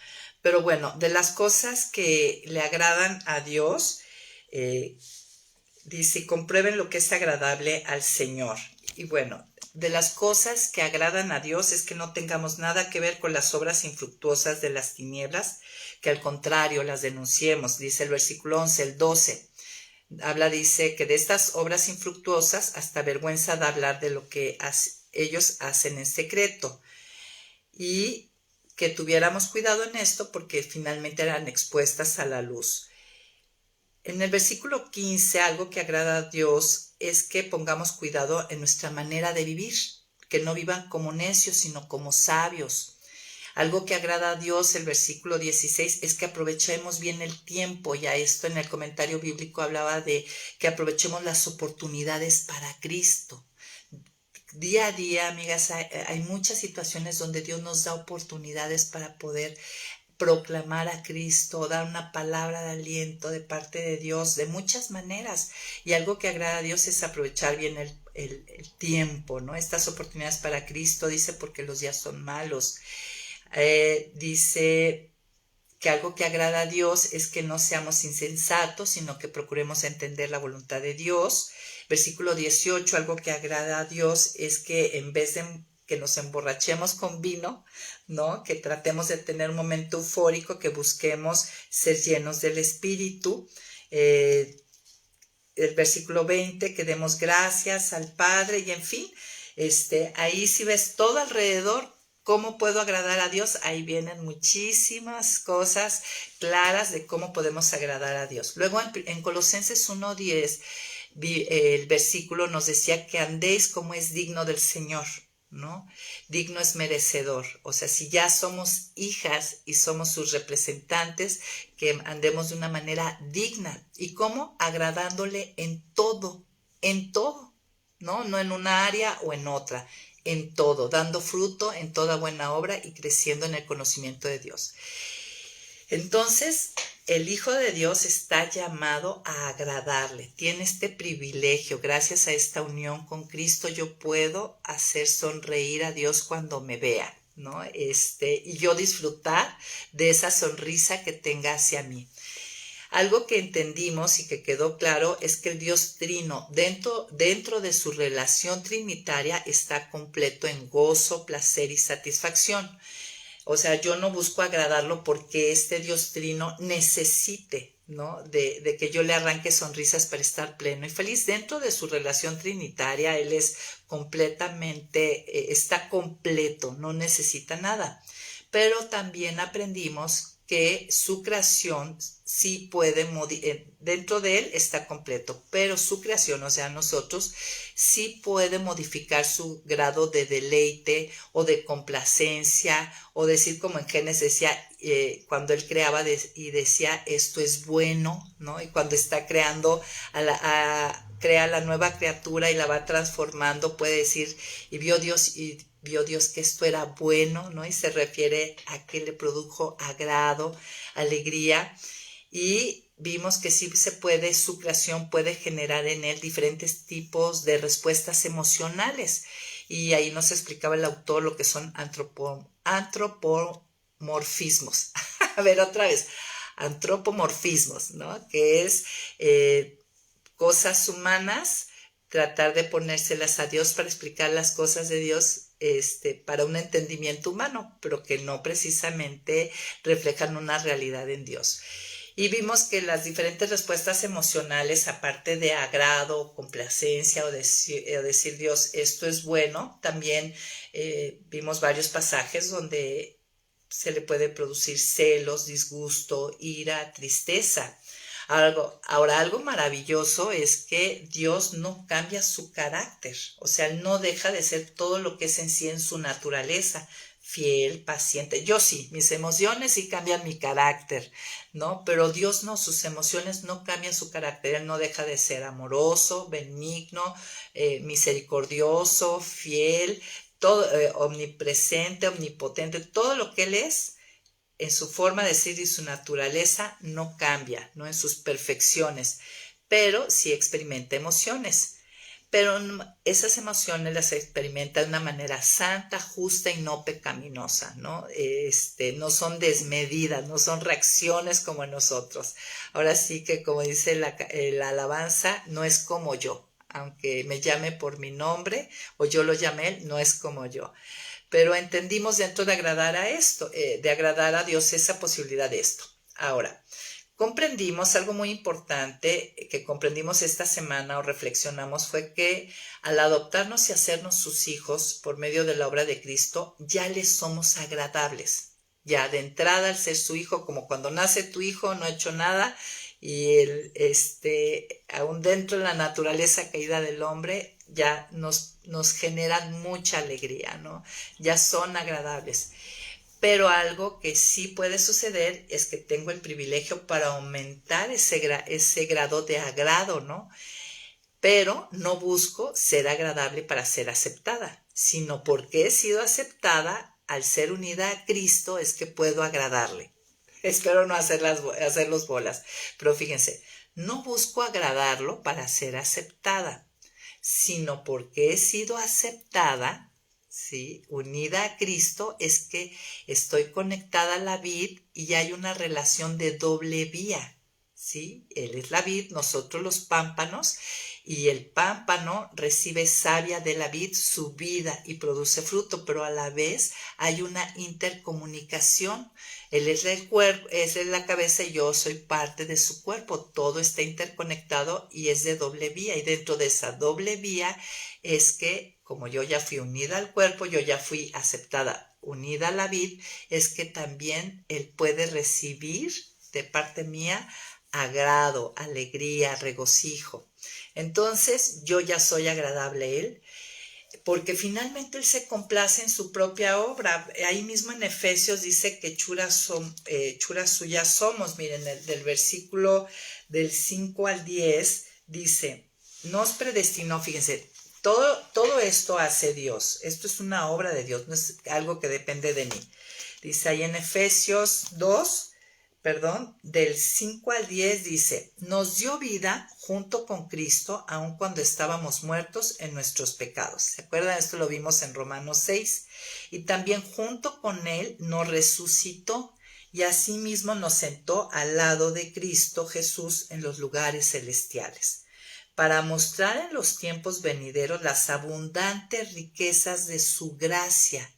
S1: Pero bueno, de las cosas que le agradan a Dios, dice, comprueben lo que es agradable al Señor. Y bueno, de las cosas que agradan a Dios es que no tengamos nada que ver con las obras infructuosas de las tinieblas, que al contrario las denunciemos, dice el versículo 11, el 12. Dice que de estas obras infructuosas hasta vergüenza da hablar de lo que ellos hacen en secreto. Y que tuviéramos cuidado en esto porque finalmente eran expuestas a la luz. En el versículo 15, algo que agrada a Dios es que pongamos cuidado en nuestra manera de vivir, que no vivan como necios, sino como sabios. Algo que agrada a Dios, el versículo 16, es que aprovechemos bien el tiempo. Ya esto en el comentario bíblico hablaba de que aprovechemos las oportunidades para Cristo. Día a día, amigas, hay muchas situaciones donde Dios nos da oportunidades para poder proclamar a Cristo, dar una palabra de aliento de parte de Dios de muchas maneras. Y algo que agrada a Dios es aprovechar bien el tiempo, ¿no? Estas oportunidades para Cristo, dice, porque los días son malos. Dice que algo que agrada a Dios es que no seamos insensatos, sino que procuremos entender la voluntad de Dios. Versículo 18, algo que agrada a Dios es que en vez de que nos emborrachemos con vino, ¿no? Que tratemos de tener un momento eufórico, que busquemos ser llenos del Espíritu. El versículo 20, que demos gracias al Padre y en fin, ahí si ves todo alrededor, ¿Cómo puedo agradar a Dios? Ahí vienen muchísimas cosas claras de cómo podemos agradar a Dios. Luego en Colosenses 1:10, el versículo nos decía que andéis como es digno del Señor, ¿no? Digno es merecedor. O sea, si ya somos hijas y somos sus representantes, que andemos de una manera digna. ¿Y cómo? Agradándole en todo, ¿no? No en una área o en otra, en todo, dando fruto en toda buena obra y creciendo en el conocimiento de Dios. Entonces, el Hijo de Dios está llamado a agradarle, tiene este privilegio. Gracias a esta unión con Cristo yo puedo hacer sonreír a Dios cuando me vea, ¿no? Y yo disfrutar de esa sonrisa que tenga hacia mí. Algo que entendimos y que quedó claro es que el Dios Trino, dentro de su relación trinitaria, está completo en gozo, placer y satisfacción. O sea, yo no busco agradarlo porque este Dios Trino necesite, ¿no? De que yo le arranque sonrisas para estar pleno y feliz. Dentro de su relación trinitaria, Él es completamente, está completo, no necesita nada. Pero también aprendimos que su creación sí puede, dentro de Él está completo, pero su creación, o sea, nosotros, sí puede modificar su grado de deleite o de complacencia, o decir como en Génesis decía, cuando Él creaba y decía, esto es bueno, ¿no? Y cuando está creando crea la nueva criatura y la va transformando, puede decir, y vio Dios que esto era bueno, ¿no? Y se refiere a que le produjo agrado, alegría, y vimos que sí se puede, su creación puede generar en él diferentes tipos de respuestas emocionales. Y ahí nos explicaba el autor lo que son antropomorfismos. A ver, otra vez, antropomorfismos, ¿no? Que es cosas humanas, tratar de ponérselas a Dios para explicar las cosas de Dios para un entendimiento humano, pero que no precisamente reflejan una realidad en Dios. Y vimos que las diferentes respuestas emocionales, aparte de agrado, complacencia o decir Dios, esto es bueno, también vimos varios pasajes donde se le puede producir celos, disgusto, ira, tristeza. Ahora, algo maravilloso es que Dios no cambia su carácter, o sea, Él no deja de ser todo lo que es en sí en su naturaleza, fiel, paciente. Yo sí, mis emociones sí cambian mi carácter, ¿no? Pero Dios no, sus emociones no cambian su carácter, Él no deja de ser amoroso, benigno, misericordioso, fiel, todo, omnipresente, omnipotente, todo lo que Él es en su forma de ser y su naturaleza no cambia, no en sus perfecciones, pero sí experimenta emociones. Pero esas emociones las experimenta de una manera santa, justa y no pecaminosa, ¿no? No son desmedidas, no son reacciones como en nosotros. Ahora sí que, como dice la alabanza, no es como yo. Aunque me llame por mi nombre o yo lo llame él, no es como yo. Pero entendimos dentro de agradar a esto, de agradar a Dios, esa posibilidad de esto. Ahora, comprendimos algo muy importante que comprendimos esta semana o reflexionamos fue que al adoptarnos y hacernos sus hijos por medio de la obra de Cristo, ya les somos agradables. Ya de entrada al ser su hijo, como cuando nace tu hijo, no ha hecho nada y aún dentro de la naturaleza caída del hombre, ya nos generan mucha alegría, ¿no? Ya son agradables. Pero algo que sí puede suceder es que tengo el privilegio para aumentar ese grado de agrado, ¿no? Pero no busco ser agradable para ser aceptada, sino porque he sido aceptada al ser unida a Cristo es que puedo agradarle. Espero no hacerlos bolas, pero fíjense, no busco agradarlo para ser aceptada, sino porque he sido aceptada, ¿sí? Unida a Cristo, es que estoy conectada a la vid y hay una relación de doble vía, ¿sí? Él es la vid, nosotros los pámpanos, y el pámpano recibe savia de la vid, su vida, y produce fruto, pero a la vez hay una intercomunicación. Él es el cuerpo, es la cabeza y yo soy parte de su cuerpo. Todo está interconectado y es de doble vía. Y dentro de esa doble vía es que como yo ya fui unida al cuerpo, yo ya fui aceptada, unida a la vid, es que también Él puede recibir de parte mía agrado, alegría, regocijo. Entonces yo ya soy agradable a Él, porque finalmente Él se complace en su propia obra. Ahí mismo en Efesios dice que churas suyas somos. Miren, del versículo del 5 al 10 dice, nos predestinó, fíjense, todo esto hace Dios. Esto es una obra de Dios, no es algo que depende de mí. Dice ahí en Efesios 2, del 5 al 10 dice, nos dio vida junto con Cristo, aun cuando estábamos muertos en nuestros pecados. ¿Se acuerdan? Esto lo vimos en Romanos 6. Y también junto con Él nos resucitó y asimismo nos sentó al lado de Cristo Jesús en los lugares celestiales, para mostrar en los tiempos venideros las abundantes riquezas de su gracia.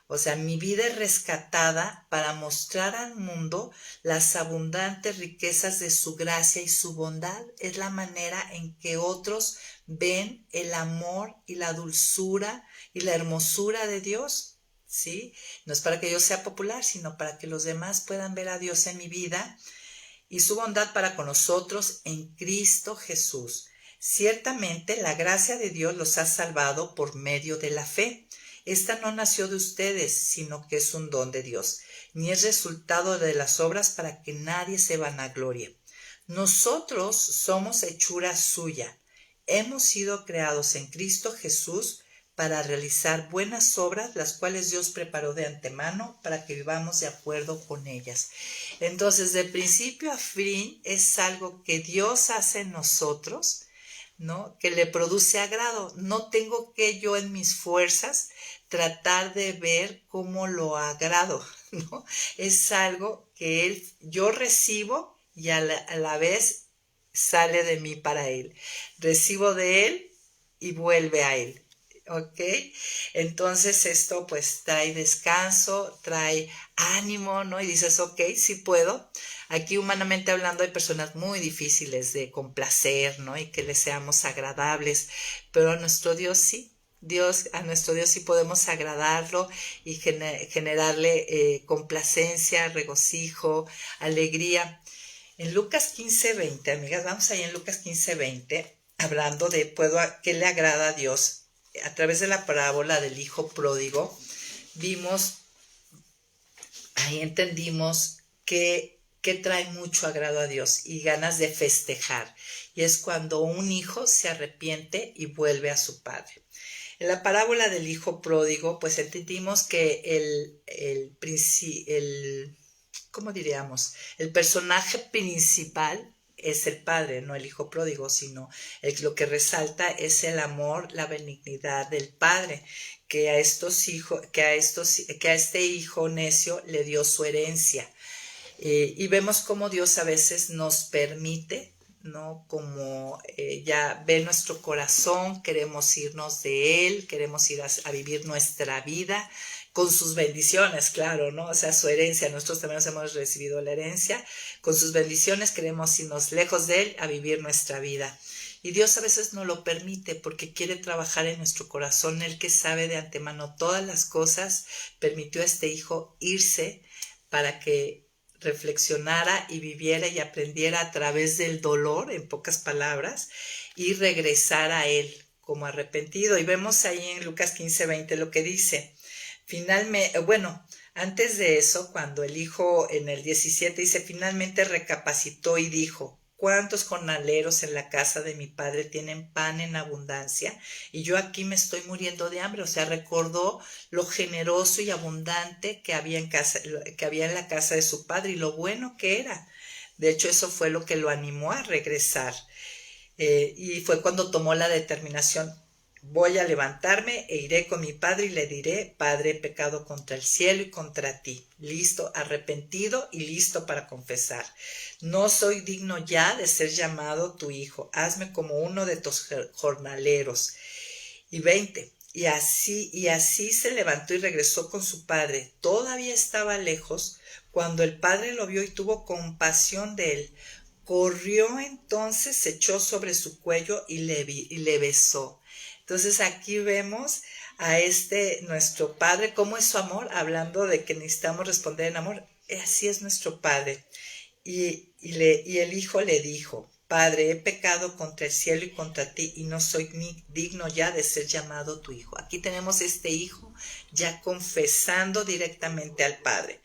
S1: O sea, mi vida es rescatada para mostrar al mundo las abundantes riquezas de su gracia y su bondad. Es la manera en que otros ven el amor y la dulzura y la hermosura de Dios, ¿sí? No es para que yo sea popular, sino para que los demás puedan ver a Dios en mi vida y su bondad para con nosotros en Cristo Jesús. Ciertamente la gracia de Dios los ha salvado por medio de la fe. Esta no nació de ustedes, sino que es un don de Dios, ni es resultado de las obras para que nadie se vanaglorie. Nosotros somos hechura suya. Hemos sido creados en Cristo Jesús para realizar buenas obras, las cuales Dios preparó de antemano para que vivamos de acuerdo con ellas. Entonces, de principio a fin, es algo que Dios hace en nosotros, ¿no? Que le produce agrado. No tengo que yo en mis fuerzas tratar de ver cómo lo agrado, ¿no? Es algo que yo recibo y a la vez sale de mí para Él. Recibo de Él y vuelve a Él. ¿Ok? Entonces esto pues trae descanso, trae ánimo, ¿no? Y dices, ok, sí puedo. Aquí humanamente hablando hay personas muy difíciles de complacer, ¿no? Y que les seamos agradables, pero a nuestro Dios sí. A nuestro Dios sí podemos agradarlo y generarle complacencia, regocijo, alegría. En Lucas 15:20, amigas, vamos ahí en Lucas 15:20, hablando de qué le agrada a Dios. A través de la parábola del hijo pródigo, ahí entendimos que trae mucho agrado a Dios y ganas de festejar. Y es cuando un hijo se arrepiente y vuelve a su padre. En la parábola del hijo pródigo, pues entendimos que ¿cómo diríamos? El personaje principal es el padre, no el hijo pródigo, sino lo que resalta es el amor, la benignidad del padre, que a este hijo necio le dio su herencia. Y vemos cómo Dios a veces nos permite, ¿no? Como ya ve nuestro corazón, queremos irnos de Él, queremos ir a vivir nuestra vida con sus bendiciones, claro, ¿no? O sea, su herencia, nosotros también nos hemos recibido la herencia, con sus bendiciones queremos irnos lejos de Él a vivir nuestra vida. Y Dios a veces no lo permite porque quiere trabajar en nuestro corazón. Él, que sabe de antemano todas las cosas, permitió a este hijo irse para que reflexionara y viviera y aprendiera a través del dolor, en pocas palabras, y regresara a Él como arrepentido. Y vemos ahí en Lucas 15:20 lo que dice. Finalmente, bueno, antes de eso, cuando el hijo en el 17 dice, finalmente recapacitó y dijo, ¿cuántos jornaleros en la casa de mi padre tienen pan en abundancia? Y yo aquí me estoy muriendo de hambre. O sea, recordó lo generoso y abundante que había en la casa de su padre y lo bueno que era. De hecho, eso fue lo que lo animó a regresar. Y fue cuando tomó la determinación, voy a levantarme e iré con mi padre y le diré, Padre, he pecado contra el cielo y contra ti. Listo, arrepentido y listo para confesar. No soy digno ya de ser llamado tu hijo. Hazme como uno de tus jornaleros. Y 20. Y así se levantó y regresó con su padre. Todavía estaba lejos cuando el padre lo vio y tuvo compasión de él. Corrió entonces, se echó sobre su cuello y le besó. Entonces aquí vemos a nuestro Padre, cómo es su amor, hablando de que necesitamos responder en amor. Así es nuestro Padre. Y el Hijo le dijo: Padre, he pecado contra el cielo y contra ti, y no soy digno ya de ser llamado tu hijo. Aquí tenemos este hijo ya confesando directamente al Padre.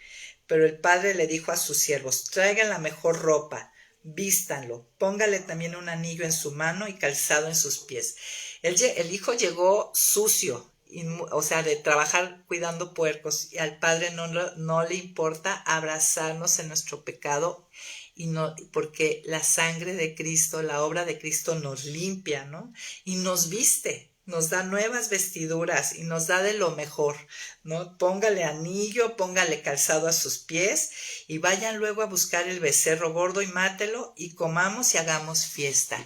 S1: Pero el Padre le dijo a sus siervos: traigan la mejor ropa, vístanlo, póngale también un anillo en su mano y calzado en sus pies. El hijo llegó sucio, o sea, de trabajar cuidando puercos, y al Padre no le importa abrazarnos en nuestro pecado, y no, porque la sangre de Cristo, la obra de Cristo nos limpia, ¿no? Y nos viste, nos da nuevas vestiduras y nos da de lo mejor, ¿no? Póngale anillo, póngale calzado a sus pies, y vayan luego a buscar el becerro gordo y mátelo, y comamos y hagamos fiesta.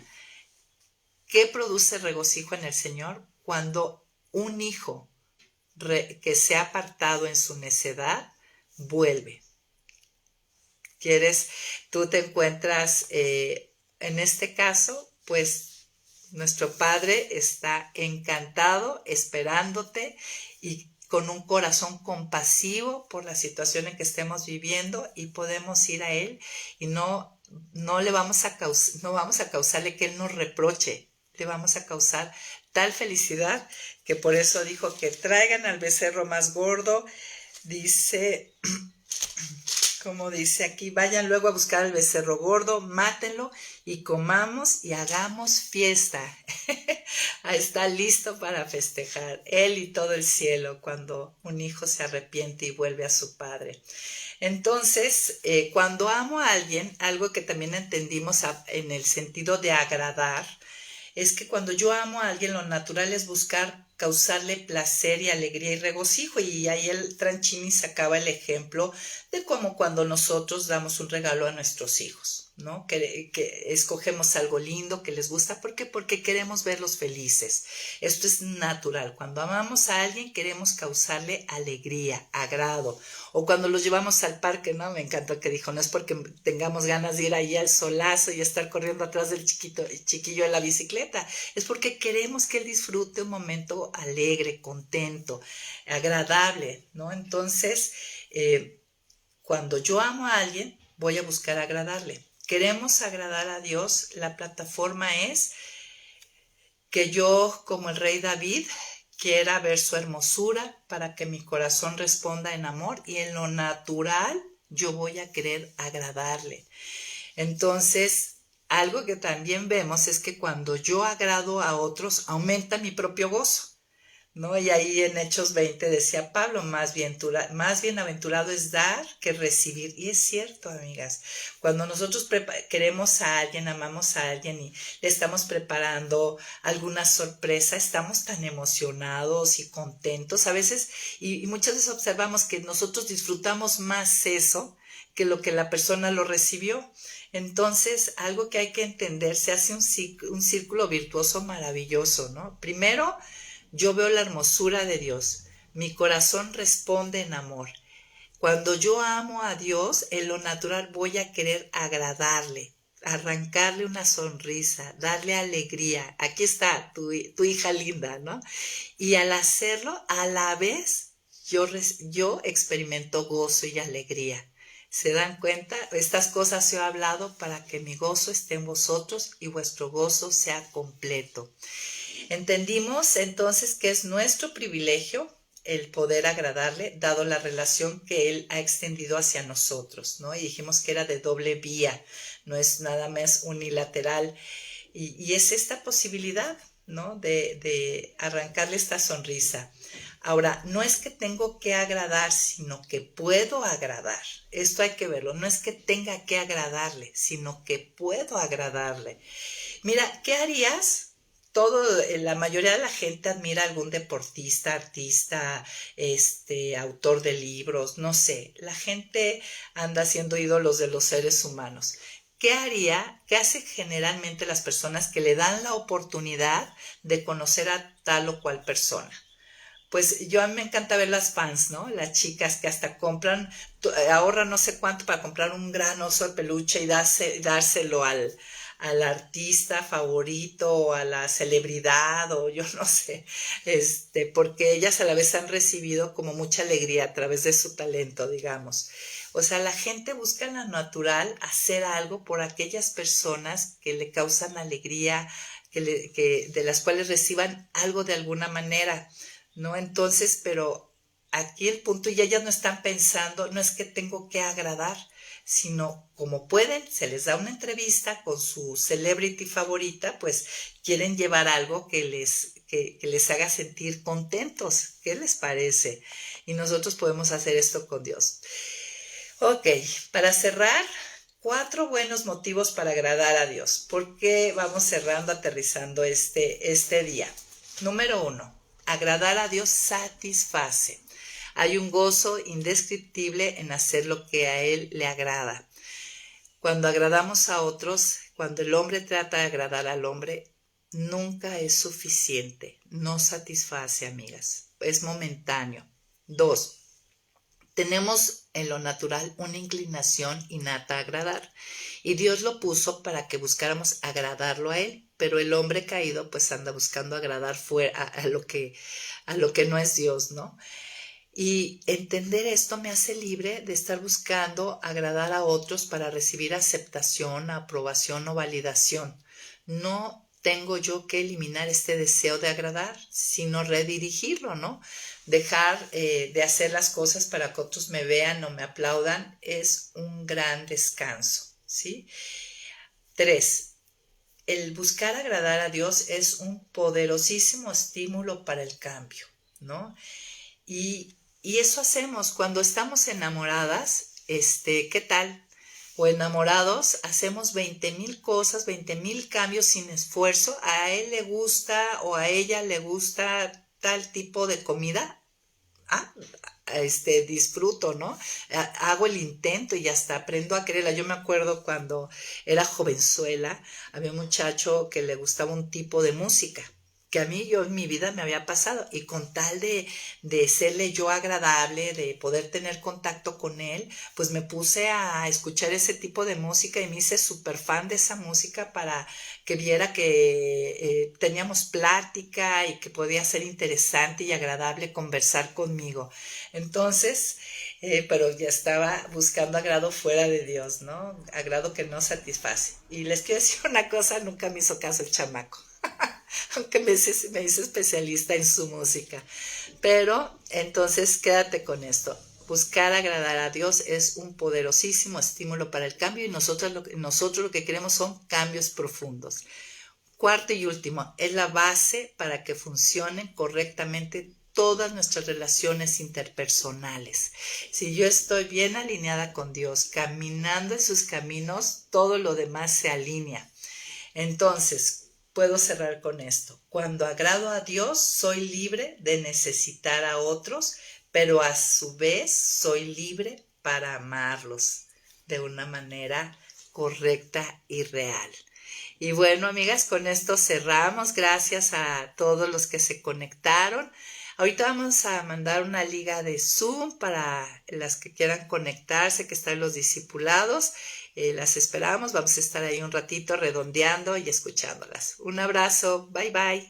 S1: ¿Qué produce regocijo en el Señor? Cuando un hijo que se ha apartado en su necedad vuelve. Tú te encuentras, en este caso, pues nuestro Padre está encantado, esperándote, y con un corazón compasivo por la situación en que estemos viviendo, y podemos ir a Él y no vamos a causarle que Él nos reproche, le vamos a causar tal felicidad que por eso dijo que traigan al becerro más gordo. Dice, como dice aquí, vayan luego a buscar al becerro gordo, mátenlo y comamos y hagamos fiesta. Está listo para festejar él y todo el cielo cuando un hijo se arrepiente y vuelve a su padre. Entonces, cuando amo a alguien, algo que también entendimos en el sentido de agradar, es que cuando yo amo a alguien, lo natural es buscar causarle placer y alegría y regocijo. Y ahí el Tranchini sacaba el ejemplo de cómo cuando nosotros damos un regalo a nuestros hijos, ¿no? Que escogemos algo lindo que les gusta. ¿Por qué? Porque queremos verlos felices. Esto es natural. Cuando amamos a alguien, queremos causarle alegría, agrado. O cuando los llevamos al parque, ¿no? Me encantó que dijo, no es porque tengamos ganas de ir ahí al solazo y estar corriendo atrás del chiquillo de la bicicleta. Es porque queremos que él disfrute un momento alegre, contento, agradable, ¿no? Entonces, cuando yo amo a alguien, voy a buscar agradarle. Queremos agradar a Dios. La plataforma es que yo, como el rey David, quiera ver su hermosura para que mi corazón responda en amor, y en lo natural yo voy a querer agradarle. Entonces, algo que también vemos es que cuando yo agrado a otros, aumenta mi propio gozo, ¿no? Y ahí en Hechos 20 decía Pablo, más bienaventurado es dar que recibir. Y es cierto, amigas, cuando nosotros queremos a alguien, amamos a alguien y le estamos preparando alguna sorpresa, estamos tan emocionados y contentos a veces, y muchas veces observamos que nosotros disfrutamos más eso que lo que la persona lo recibió. Entonces, algo que hay que entender, se hace un círculo virtuoso maravilloso, ¿no? Primero, yo veo la hermosura de Dios. Mi corazón responde en amor. Cuando yo amo a Dios, en lo natural voy a querer agradarle, arrancarle una sonrisa, darle alegría. Aquí está tu hija linda, ¿no? Y al hacerlo, a la vez, yo experimento gozo y alegría. ¿Se dan cuenta? Estas cosas se he hablado para que mi gozo esté en vosotros y vuestro gozo sea completo. Entendimos entonces que es nuestro privilegio el poder agradarle, dado la relación que Él ha extendido hacia nosotros, ¿no? Y dijimos que era de doble vía, no es nada más unilateral. Y es esta posibilidad, ¿no? De arrancarle esta sonrisa. Ahora, no es que tengo que agradar, sino que puedo agradar. Esto hay que verlo. No es que tenga que agradarle, sino que puedo agradarle. Mira, ¿qué harías? La mayoría de la gente admira a algún deportista, artista, autor de libros, no sé. La gente anda siendo ídolos de los seres humanos. ¿Qué hace generalmente las personas que le dan la oportunidad de conocer a tal o cual persona? Pues a mí me encanta ver las fans, ¿no? Las chicas que hasta ahorran no sé cuánto para comprar un gran oso de peluche y dárselo al artista favorito o a la celebridad o yo no sé, porque ellas a la vez han recibido como mucha alegría a través de su talento, digamos. O sea, la gente busca en lo natural hacer algo por aquellas personas que le causan alegría, de las cuales reciban algo de alguna manera, ¿no? Entonces, pero aquí el punto, y ellas no están pensando, no es que tengo que agradar, sino como pueden, se les da una entrevista con su celebrity favorita, pues quieren llevar algo que les haga sentir contentos. ¿Qué les parece? Y nosotros podemos hacer esto con Dios. Ok, para cerrar, 4 buenos motivos para agradar a Dios. ¿Por qué vamos cerrando, aterrizando este día? Número 1, agradar a Dios satisface. Hay un gozo indescriptible en hacer lo que a Él le agrada. Cuando agradamos a otros, cuando el hombre trata de agradar al hombre, nunca es suficiente, no satisface, amigas, es momentáneo. 2, tenemos en lo natural una inclinación innata a agradar y Dios lo puso para que buscáramos agradarlo a Él, pero el hombre caído pues anda buscando agradar fuera a lo que no es Dios, ¿no? Y entender esto me hace libre de estar buscando agradar a otros para recibir aceptación, aprobación o validación. No tengo yo que eliminar este deseo de agradar, sino redirigirlo, ¿no? Dejar de hacer las cosas para que otros me vean o me aplaudan es un gran descanso, ¿sí? 3. El buscar agradar a Dios es un poderosísimo estímulo para el cambio, ¿no? Y eso hacemos cuando estamos enamoradas, ¿qué tal? O enamorados, hacemos 20,000 cosas, 20,000 cambios sin esfuerzo. A él le gusta o a ella le gusta tal tipo de comida. Ah, disfruto, ¿no? Hago el intento y hasta aprendo a quererla. Yo me acuerdo cuando era jovenzuela, había un muchacho que le gustaba un tipo de música que a mí yo en mi vida me había pasado y con tal de serle yo agradable, de poder tener contacto con él, pues me puse a escuchar ese tipo de música y me hice súper fan de esa música para que viera que teníamos plática y que podía ser interesante y agradable conversar conmigo. Entonces, pero ya estaba buscando agrado fuera de Dios, ¿no? Agrado que no satisface. Y les quiero decir una cosa, nunca me hizo caso el chamaco. Aunque me hice especialista en su música. Pero entonces quédate con esto. Buscar agradar a Dios es un poderosísimo estímulo para el cambio y nosotros lo que queremos son cambios profundos. 4 y último, es la base para que funcionen correctamente todas nuestras relaciones interpersonales. Si yo estoy bien alineada con Dios, caminando en sus caminos, todo lo demás se alinea. Entonces, puedo cerrar con esto. Cuando agrado a Dios, soy libre de necesitar a otros, pero a su vez soy libre para amarlos de una manera correcta y real. Y bueno, amigas, con esto cerramos. Gracias a todos los que se conectaron. Ahorita vamos a mandar una liga de Zoom para las que quieran conectarse, que están los discipulados. Las esperamos, vamos a estar ahí un ratito redondeando y escuchándolas. Un abrazo, bye bye.